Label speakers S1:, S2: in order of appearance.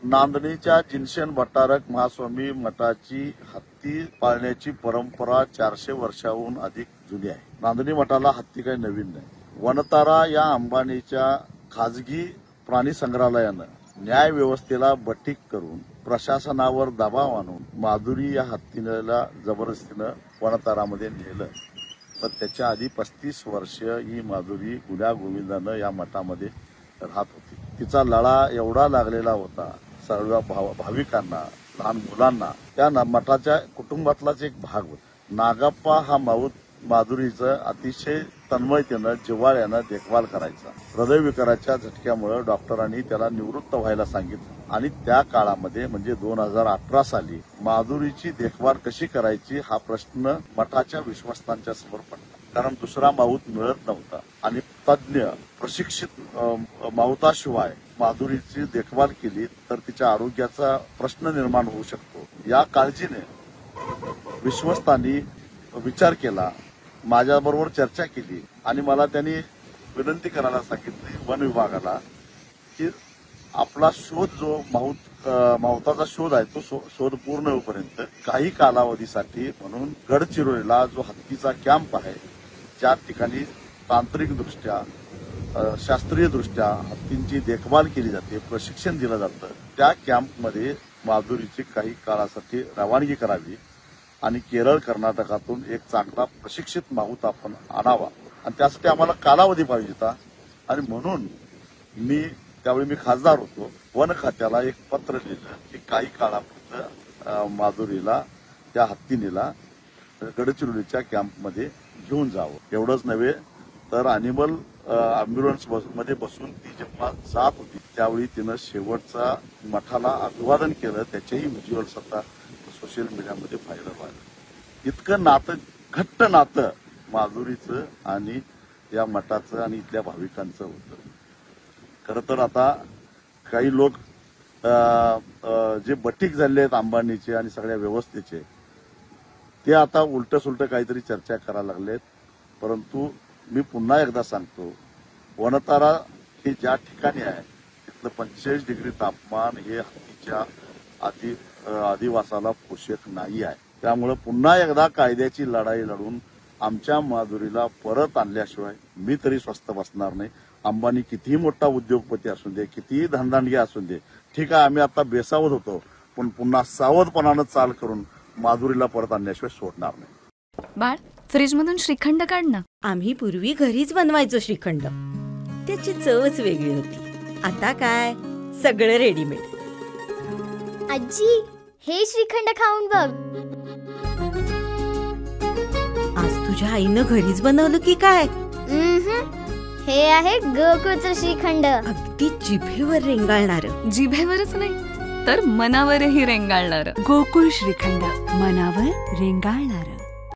S1: नांदणीच्या जिनसेन भट्टारक महास्वामी मठाची हत्ती पाळण्याची परंपरा 400 वर्षाहून अधिक जुनी आहे. नांदणी मठाला हत्ती काही नवीन नाही. वनतारा या अंबानीच्या खाजगी प्राणी संग्रहालयानं न्याय व्यवस्थेला बटीक करून प्रशासनावर दबाव आणून माधुरी या हत्तीला जबरदस्तीनं वनतारामध्ये नेलं. तर त्याच्या आधी 35 वर्ष ही माधुरी गुण्या गोविंदानं या मठामध्ये राहत होती. तिचा लळा एवढा लागलेला होता सर्व भाविकांना, लहान मुलांना. त्या मठाच्या कुटुंबातलाच एक भाग होता. नागप्पा हा माधुरीचं अतिशय तन्मयतेनं जिव्हाळ्यानं देखभाल करायचा. हृदयविकाराच्या झटक्यामुळे डॉक्टरांनी त्याला निवृत्त व्हायला सांगितलं आणि त्या काळामध्ये म्हणजे 2018 साली माधुरीची देखभाल कशी करायची हा प्रश्न मठाच्या विश्वस्तांच्या समोर पडला. कारण दुसरा माऊत मिळत नव्हता आणि तज्ञ प्रशिक्षित माऊताशिवाय माधुरीची देखभाल केली तर तिच्या आरोग्याचा प्रश्न निर्माण होऊ शकतो. या काळजीने विश्वस्तांनी विचार केला, माझ्याबरोबर चर्चा केली आणि मला त्यांनी विनंती करायला सांगितली वन विभागाला की आपला शोध जो माऊताचा शोध आहे तो शोध पूर्ण होईपर्यंत काही कालावधीसाठी म्हणून गडचिरोलीला जो हत्तीचा कॅम्प आहे ज्या ठिकाणी तांत्रिकदृष्ट्या शास्त्रीयदृष्ट्या हत्तींची देखभाल केली जाते, प्रशिक्षण दिलं जातं, त्या कॅम्पमध्ये माधुरीची काही काळासाठी रवानगी करावी आणि केरळ कर्नाटकातून एक चांगला प्रशिक्षित माऊत आपण आणावा आणि त्यासाठी आम्हाला कालावधी पाहिजे होता. आणि म्हणून त्यावेळी मी खासदार होतो, वन खात्याला एक पत्र लिहिलं की काही काळापर्यंत माधुरीला त्या हत्तीनीला गडचिरोलीच्या कॅम्पमध्ये घेऊन जावं. एवढंच नव्हे तर अॅनिमल अँब्युलन्स मध्ये बसून ती जेव्हा जात होती त्यावेळी तिनं शेवटचा मठाला अभिवादन केलं. त्याचेही व्हिज्युअल्स आता सोशल मीडियामध्ये व्हायरल व्हायला. इतकं नातं, घट्ट नातं माधुरीचं आणि या मठाचं आणि इथल्या भाविकांचं होतं. खरं तर आता काही लोक जे बटीक झाले आहेत अंबानीचे आणि सगळ्या व्यवस्थेचे ते आता उलट सुलट काहीतरी चर्चा करायला लागलेत. परंतु मी पुन्हा एकदा सांगतो, वनतारा हे ज्या ठिकाणी आहे तिथलं 45 डिग्री तापमान हे हत्तीच्या अधिवासाला पोषक नाही आहे. त्यामुळे पुन्हा एकदा कायद्याची लढाई लढून आमच्या माधुरीला परत आणल्याशिवाय मी तरी स्वस्थ बसणार नाही. अंबानी कितीही मोठा उद्योगपती असू दे, कितीही धनदांडगी असू दे, ठीक आहे आम्ही आता बेसावध होतो पण पुन्हा सावधपणानं चाल करून माधुरीला परत आणल्याशिवाय सोडणार नाही.
S2: बाळ, फ्रीजमधून श्रीखंड काढ ना.
S3: आम्ही पूर्वी घरीच बनवायचो श्रीखंड, त्याची चवच वेगळी होती. आता काय सगळं रेडीमेड.
S4: आजी, हे श्रीखंड खाऊन बघ.
S3: आज तुझ्या आईनं घरीच बनवलं की काय?
S4: हे आहे गोकुळचं श्रीखंड.
S3: अगदी जिभेवर रेंगाळणार.
S2: जिभेवरच नाही तर मनावरही रेंगाळणार.
S5: गोकुळ श्रीखंड, मनावर रेंगाळणार.